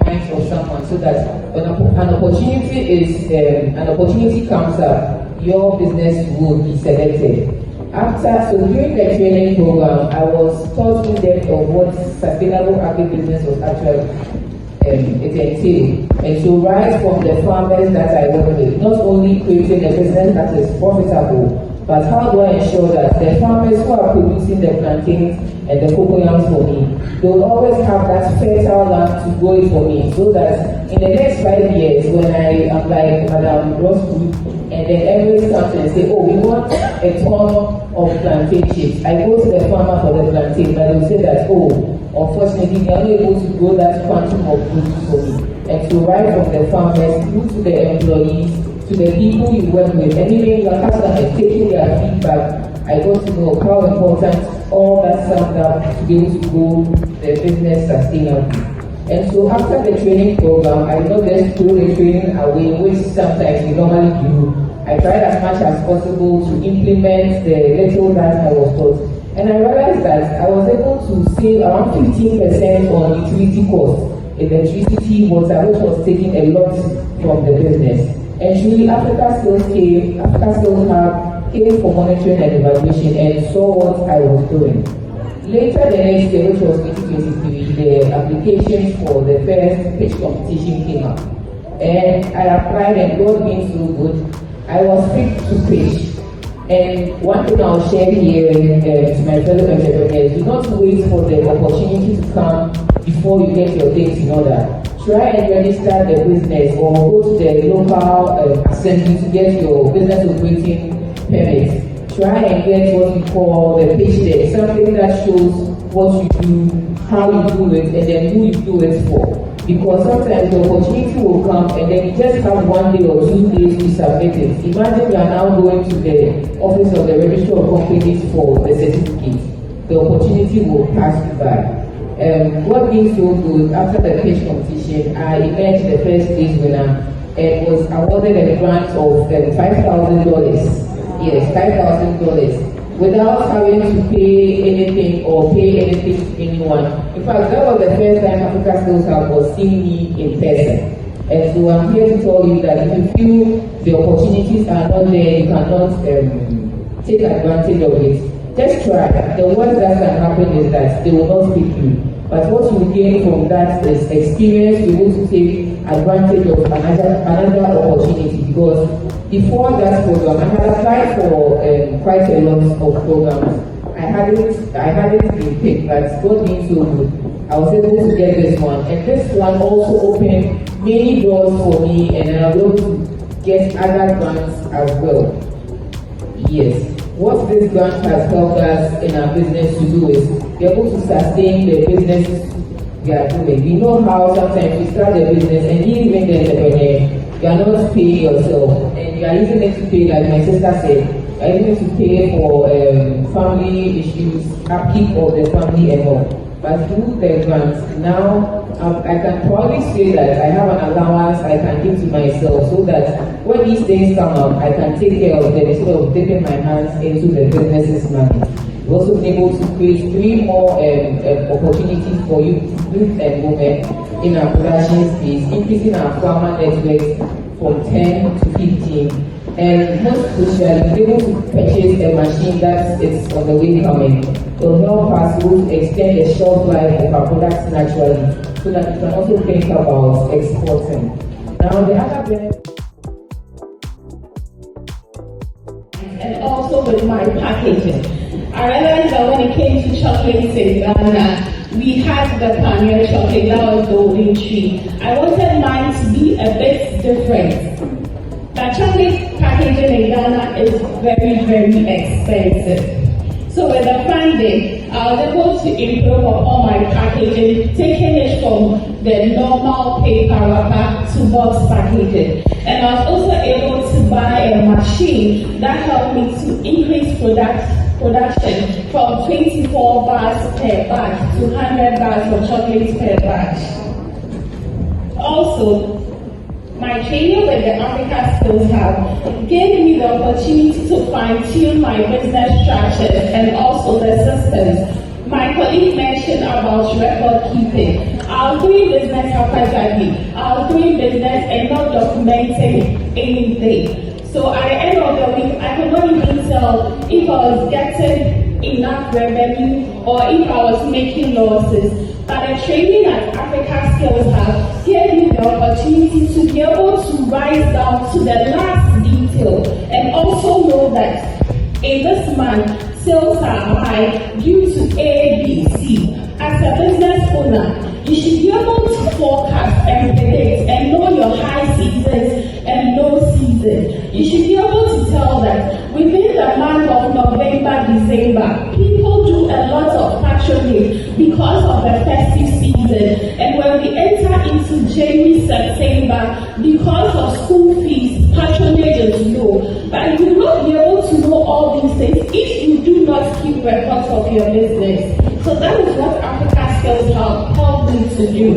minds of someone, so that when an opportunity comes up, your business will be selected. So during the training program, I was taught in depth of what sustainable agribusiness was actually it entails. And so right from the farmers that I work with, not only creating a business that is profitable, but how do I ensure that the farmers who are producing the plantains and the cocoyams for me, they will always have that fertile land to grow it for me, so that in the next 5 years, when I am like Madam Ross Group, and then everybody comes and say, oh, we want a ton of plantain chips. I go to the farmer for the plantain, but they will say that, oh, unfortunately, they are not able to grow that quantum of produce for me. And so right from the farmers, through to the employees, to the people you work with, and even your customers taking their feedback, I got to know how important all that summed up to be able to grow the business sustainably. And so after the training program, I not just throw the training away, which sometimes we normally do. I tried as much as possible to implement the little that I was taught. And I realized that I was able to save around 15% on utility costs, electricity, water, which was taking a lot from the business. And truly, Africa Skills Hub came for monitoring and evaluation and saw what I was doing. Later the next year, which was 2023, the applications for the first pitch competition came up. And I applied, and God being so good, I was picked to pitch. And one thing I'll share here to my fellow entrepreneurs, do not wait for the opportunity to come before you get your things in order. Try and register the business or go to the local assembly to get your business operating permit. Try and get what we call the pitch deck, something that shows what you do, how you do it, and then who you do it for. Because sometimes the opportunity will come and then you just have 1 day or 2 days to submit it. Imagine you are now going to the office of the registrar of companies for the certificate. The opportunity will pass you by. What being so good, after the pitch competition, I emerged the first place winner and was awarded a grant of $5,000. Yes, $5,000 without having to pay anything or pay anything to anyone. In fact, that was the first time Africa Skills Hub was seeing me in person. And so I'm here to tell you that if you feel the opportunities are not there, you cannot take advantage of it. Just try. The worst that can happen is that they will not pick you. But what you gain from that is experience, you will take advantage of another opportunity. Because before that program, I had applied for quite a lot of programs. I hadn't been picked, but God being so good, I was able to get this one. And this one also opened many doors for me, and I was able to get other grants as well. Yes. What this grant has helped us in our business to do is be able to sustain the businesses we are doing. We know how sometimes you start a business and even the entrepreneur, you are not paying yourself, and you are using it to pay, like my sister said, you are using it to pay for family issues, upkeep of the family and all. But through the grants, now I can probably say that I have an allowance I can give to myself, so that when these things come up, I can take care of them instead of dipping my hands into the business's money. We've also been able to create 3 more opportunities for youth and women in our production space, increasing our farmer network from 10 to 15. And most crucially, we're able to purchase a machine that is on the way coming. It will help us to extend the shelf life of our products naturally, so that we can also think about exporting. Now, the other benefit, and also with my packaging, I realized that when it came to chocolates in Ghana, we had the Pioneer chocolate, that was Golden Tree. I wanted mine to be a bit different. The chocolate packaging in Ghana is very, very expensive. So with the funding, I was able to improve upon my packaging, taking it from the normal paper wrapper to box packaging. And I was also able to buy a machine that helped me to increase production from 24 bars per batch to 100 bars of chocolates per batch. Also, my training with the Africa Skills Hub gave me the opportunity to fine-tune my business structures and also the systems. My colleague mentioned about record keeping. I was doing business haphazardly. I was doing business and not documenting anything. So at the end of the week, I could not even tell if I was getting enough revenue or if I was making losses. But the training that Africa Skills have gave me the opportunity to be able to rise down to the last detail and also know that in this month, sales are high due to ABC. As a business owner, you should be able to forecast and predict and know your high seasons and low seasons. You should be able to tell that within the month of November, December, people do a lot of patronage because of the festive season. And when we enter into January, September, because of school fees, patronage is low. But you will not be able to know all these things if you do not keep records of your business. So that is what Africa Skills helped me to do.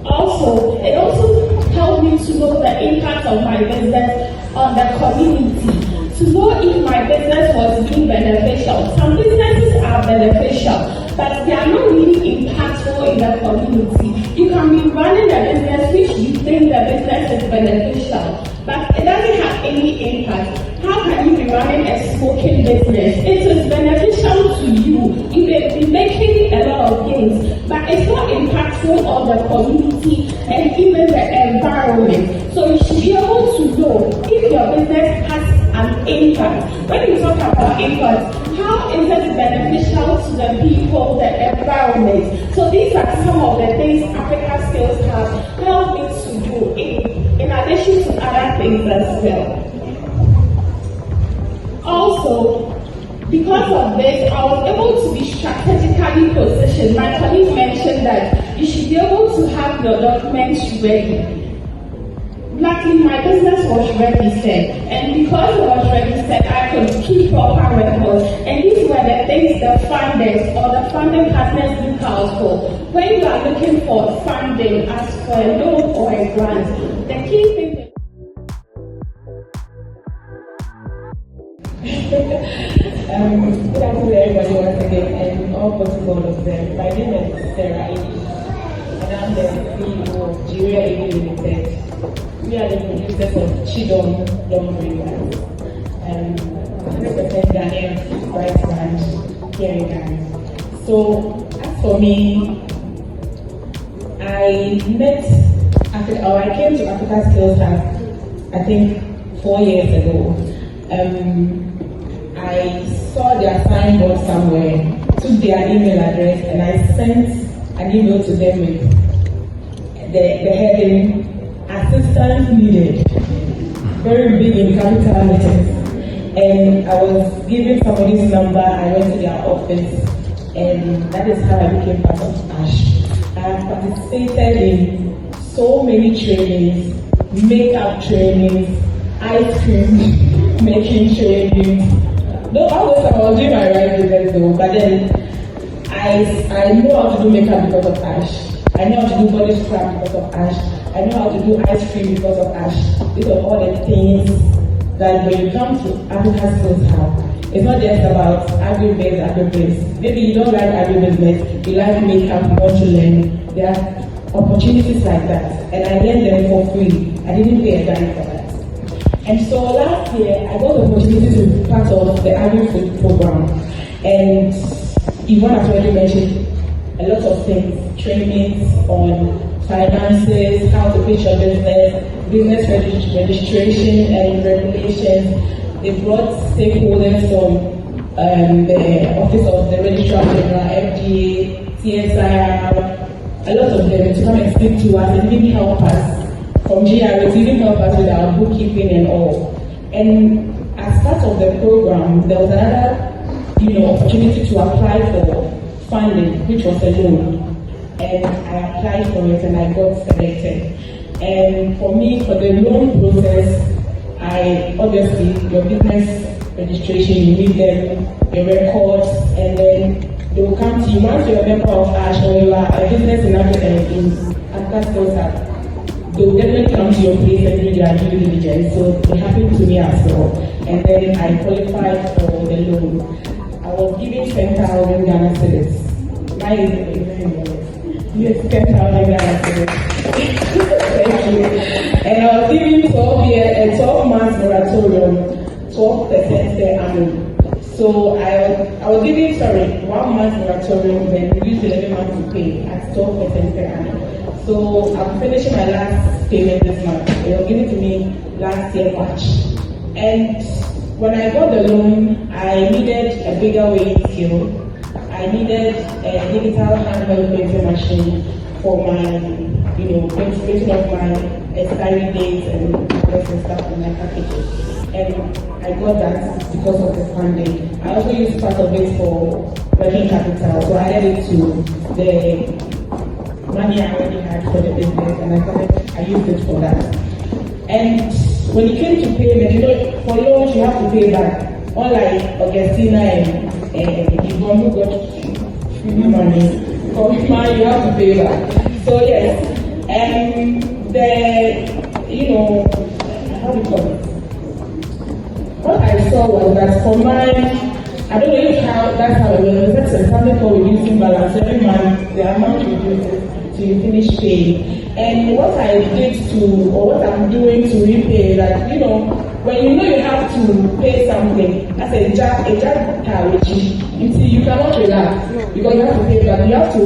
Also, it also helped me to know the impact of my business on the community, to know if my business was being beneficial. Some businesses are beneficial, but they are not really impactful in the community. You can be running a business which you think the business is beneficial, but it doesn't have any impact. How can you be running a smoking business? It is beneficial to you. You may be making a lot of gains, but it's not impactful on the community and even the environment. So you should be able to know if your business has an impact. When you talk about impact, how is it beneficial to the people, the environment? So these are some of the things Africa Skills have helped me to do in addition to other things as well. Also, because of this, I was able to be strategically positioned. My colleague mentioned that you should be able to have your documents ready. Luckily, my business was registered, and because it was registered, I could keep proper records. And these were the things the funders or the funding partners look out for. When you are looking for funding, as for a loan or a grant, the key thing is good afternoon, everybody, once again, and all possible of them. My name is Sarah Amy, and I'm the CEO of AGRIBIZ Limited. We are the producers of Chidon Laundry Bags, 100% Ghanaian rice brand here in Ghana. So, as for me, I came to Africa Skills Hub, I think 4 years ago. I saw their signboard somewhere, took their email address, and I sent an email to them with the heading, assistance needed, very big in capital letters. And I was given somebody's number, I went to their office, and that is how I became part of ASH. I have participated in so many trainings, makeup trainings, ice cream making trainings. No, I was doing my right business though, but then I know how to do makeup because of ASH. I know how to do body scrub because of ASH. I know how to do ice cream because of ASH. These are all the things that when you come to Africa Skills Hub, it's not just about agribusiness. Maybe you don't like agribusiness, you like makeup, you want to learn. There are opportunities like that, and I learned them for free. I didn't pay a dime for that. And so last year, I got the opportunity to be part of the AGRIBIZ program. And Yvonne has already mentioned a lot of things, trainings on finances, how to pitch your business registration and regulations. They brought stakeholders from the Office of the Registrar General, FDA, TSIR, a lot of them to come and speak to us and even help us. From GRA to even help us with our bookkeeping and all. And as part of the program, there was another, opportunity to apply for funding, which was a loan. And I applied for it and I got selected. And for me, for the loan process, obviously your business registration, you need them, your records, and then they will come to you. Once you're a member of ASH or you are a business in Africa Skills Hub, they will definitely come to your place and do their due diligence. So it happened to me as well. And then I qualified for the loan. I was given 10,000 Ghana cedis. Why is it $11? Yes, $10,000. Thank you. And I was given 12 months moratorium, 12% per annum. So I was given 1 month moratorium, then reduced 11 months to pay at 12% per annum. So I'm finishing my last payment this month. It was given to me last year March. And when I got the loan, I needed a bigger weighing scale. I needed a digital handheld printing machine for my, printing of my expiry dates and address and stuff in my packages. And I got that because of the funding. I also used part of it for working capital, so I added it to the money I already had for the business, and I used it for that. And when it came to payment, for loans you have to pay back. Unlike Augustina and Yvonne who got free money, for mine you have to pay back. So yes, and how do you call it? What I saw was that for mine, I don't know if that's how it was. There's something called reducing balance. Every month the amount reduces till you finish paying. And what I did or what I'm doing to repay, that when you have to pay something, that's a job which you cannot relax because you have to pay back. You have to